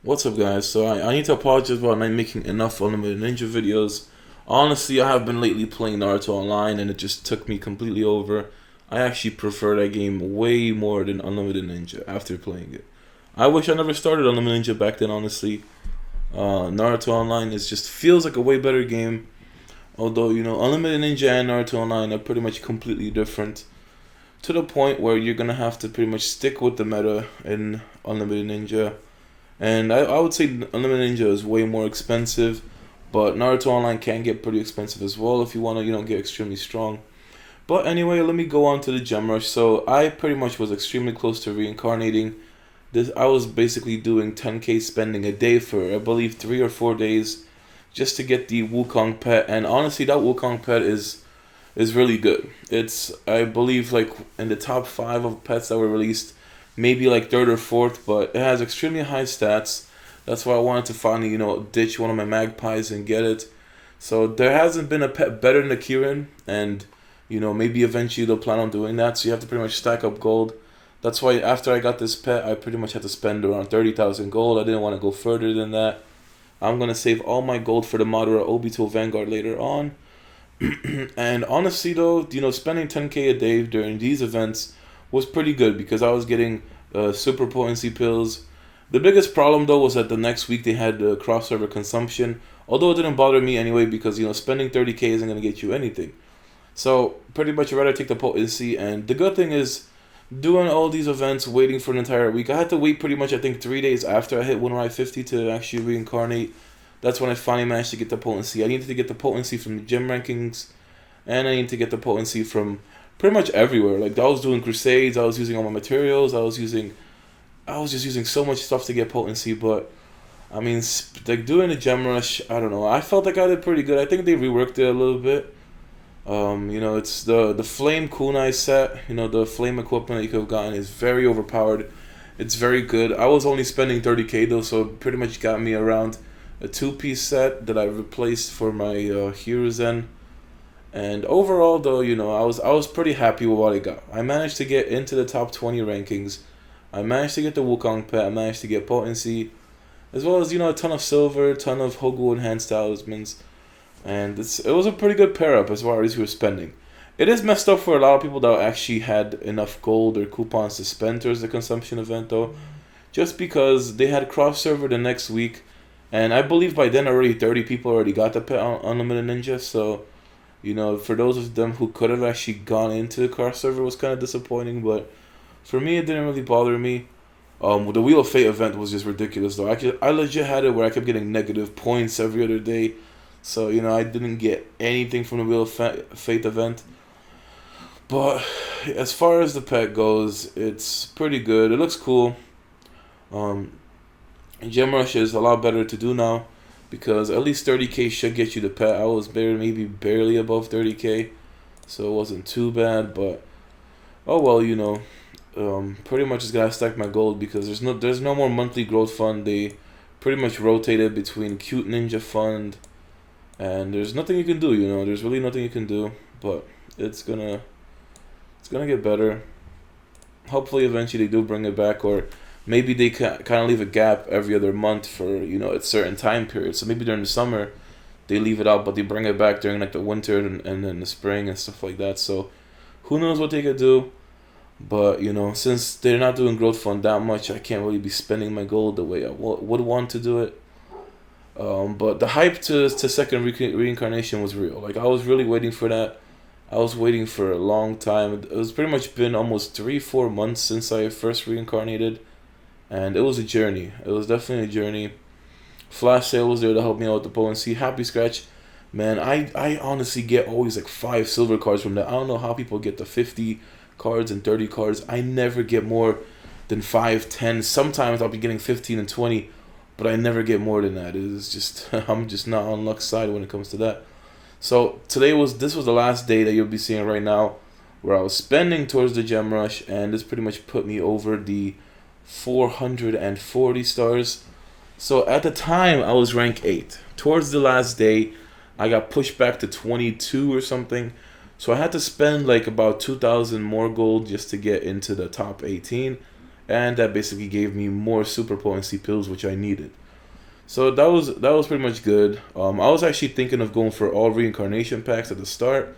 What's up, guys? So I need to apologize about not making enough Unlimited Ninja videos. Honestly, I have been lately playing Naruto online and it just took me completely over. I actually prefer that game way more than Unlimited Ninja after playing it. I wish I never started Unlimited Ninja back then, honestly. Naruto Online is just feels like a way better game. Although, Unlimited Ninja and Naruto Online are pretty much completely different. To the point where you're gonna have to pretty much stick with the meta in Unlimited Ninja. And I would say Unlimited Ninja is way more expensive, but Naruto Online can get pretty expensive as well if you want to, get extremely strong. But anyway, let me go on to the gem rush. So I pretty much was extremely close to reincarnating. I was basically doing 10k spending a day for I believe 3 or 4 days just to get the Wukong pet. And honestly, that Wukong pet is really good. It's I believe like in the top 5 of pets that were released, maybe like third or fourth, but it has extremely high stats. That's why I wanted to finally, ditch one of my magpies and get it. So there hasn't been a pet better than the Kirin, and maybe eventually they'll plan on doing that. So you have to pretty much stack up gold. That's why after I got this pet, I pretty much had to spend around 30,000 gold. I didn't want to go further than that. I'm gonna save all my gold for the Madara Obito Vanguard later on. And honestly though, spending 10k a day during these events was pretty good because I was getting super potency pills. The biggest problem though was that the next week they had cross server consumption. Although it didn't bother me anyway because spending 30k isn't gonna get you anything. So pretty much I'd rather take the potency. And the good thing is doing all these events, waiting for an entire week. I had to wait pretty much I think 3 days after I hit 150 to actually reincarnate. That's when I finally managed to get the potency. I needed to get the potency from the gym rankings, and I needed to get the potency from pretty much everywhere. Like I was doing crusades, I was using all my materials, I was just using so much stuff to get potency. But I mean, like doing the gem rush, I don't know. I felt like I did pretty good. I think they reworked it a little bit. It's the flame kunai set. The flame equipment that you could have gotten is very overpowered. It's very good. I was only spending 30k though, so it pretty much got me around a 2-piece set that I replaced for my Hiruzen. And overall, though, I was pretty happy with what I got. I managed to get into the top 20 rankings. I managed to get the Wukong pet. I managed to get potency, as well as a ton of silver, a ton of Hogu enhanced talismans, and it was a pretty good pair up as far as you were spending. It is messed up for a lot of people that actually had enough gold or coupons to spend towards the consumption event, though, just because they had cross server the next week, and I believe by then already 30 people already got the pet on Unlimited Ninja, so. For those of them who could have actually gone into the cross server, was kind of disappointing, but for me, it didn't really bother me. The Wheel of Fate event was just ridiculous, though. I legit had it where I kept getting negative points every other day, so I didn't get anything from the Wheel of Fate event. But as far as the pet goes, it's pretty good. It looks cool. Gem Rush is a lot better to do now, because at least 30k should get you the pet. I was maybe barely above 30k, so it wasn't too bad. But oh well, pretty much just gotta stack my gold because there's no more monthly growth fund. They pretty much rotated between Cute Ninja Fund, and there's nothing you can do. There's really nothing you can do. But it's gonna get better. Hopefully, eventually they do bring it back, or maybe they kind of leave a gap every other month for a certain time period. So maybe during the summer they leave it out, but they bring it back during like the winter and then the spring and stuff like that. So who knows what they could do? But since they're not doing growth fund that much, I can't really be spending my gold the way I would want to do it. But the hype to second reincarnation was real. Like I was really waiting for that. I was waiting for a long time. It was pretty much been almost 3-4 months since I first reincarnated. And it was a journey. It was definitely a journey. Flash Sale was there to help me out with the potency. Happy Scratch, man, I honestly get always like 5 silver cards from that. I don't know how people get the 50 cards and 30 cards. I never get more than 5, 10. Sometimes I'll be getting 15 and 20, but I never get more than that. It is just I'm just not on luck's side when it comes to that. So this was the last day that you'll be seeing right now, where I was spending towards the gem rush, and this pretty much put me over the 440 stars. So at the time I was rank 8. Towards the last day I got pushed back to 22 or something. So I had to spend like about 2,000 more gold just to get into the top 18. and that basically gave me more super potency pills, which I needed. So that was pretty much good. I was actually thinking of going for all reincarnation packs at the start,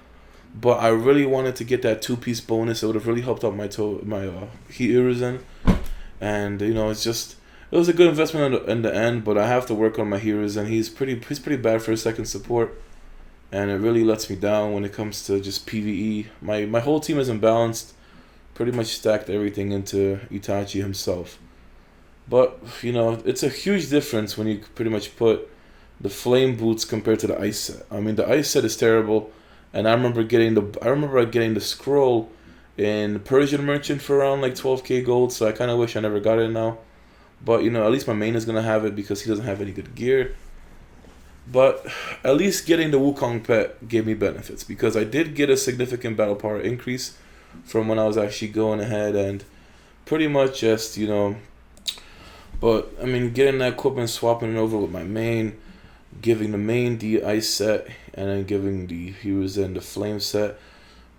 but I really wanted to get that 2-piece bonus. It would have really helped out my heat Hiruzen, and it was a good investment in the end. But I have to work on my Hiruzen. He's pretty bad for a second support, and it really lets me down when it comes to just PvE. My whole team is imbalanced. Pretty much stacked everything into Itachi himself. But, it's a huge difference when you pretty much put the flame boots compared to the ice set. I mean, the ice set is terrible, and I remember getting the scroll in Persian Merchant for around like 12k gold, so I kind of wish I never got it now. But, at least my main is going to have it because he doesn't have any good gear. But at least getting the Wukong pet gave me benefits, because I did get a significant battle power increase from when I was actually going ahead and pretty much just, but, I mean, getting that equipment, swapping it over with my main, giving the main the ice set, and then giving the Hiruzen the flame set.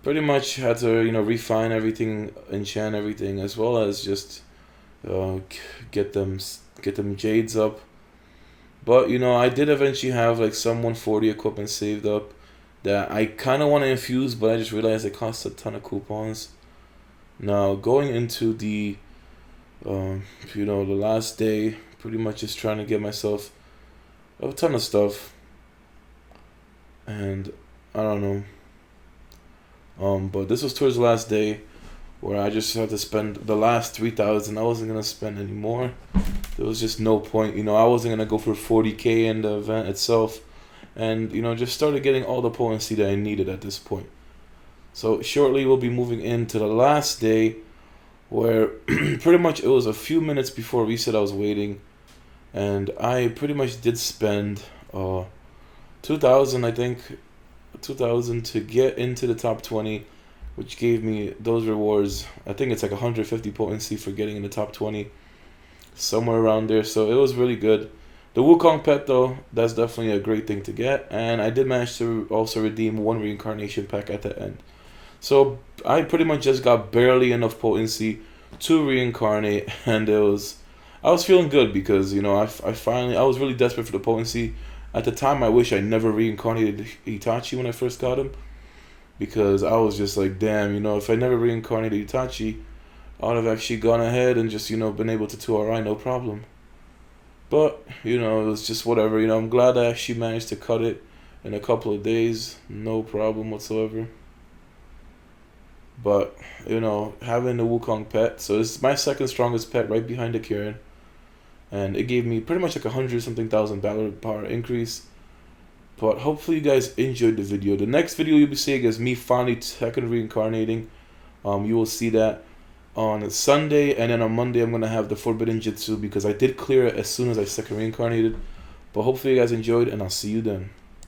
Pretty much had to, refine everything, enchant everything, as well as just get them jades up. But, I did eventually have like some 140 equipment saved up that I kind of want to infuse, but I just realized it costs a ton of coupons. Now, going into the the last day, pretty much just trying to get myself a ton of stuff, and I don't know, but this was towards the last day where I just had to spend the last 3,000. I wasn't gonna spend any more. There was just no point, I wasn't gonna go for 40k in the event itself, and just started getting all the potency that I needed at this point. So shortly we'll be moving into the last day, where pretty much it was a few minutes before reset. I was waiting, and I pretty much did spend 2,000, I think, 2,000 to get into the top 20, which gave me those rewards. I think it's like 150 potency for getting in the top 20, somewhere around there. So it was really good. The Wukong pet, though, that's definitely a great thing to get, and I did manage to also redeem one reincarnation pack at the end. So I pretty much just got barely enough potency to reincarnate, and I was feeling good because I was really desperate for the potency. At the time, I wish I never reincarnated Itachi when I first got him, because I was just like, damn, if I never reincarnated Itachi, I would have actually gone ahead and just been able to 2RI no problem. But it was just whatever. I'm glad I actually managed to cut it in a couple of days, no problem whatsoever. But, having the Wukong pet, so it's my second strongest pet right behind the Kirin. And it gave me pretty much like 100-something thousand battle power increase. But hopefully you guys enjoyed the video. The next video you'll be seeing is me finally second reincarnating. You will see that on Sunday, and then on Monday I'm going to have the Forbidden Jutsu, because I did clear it as soon as I second reincarnated. But hopefully you guys enjoyed, and I'll see you then.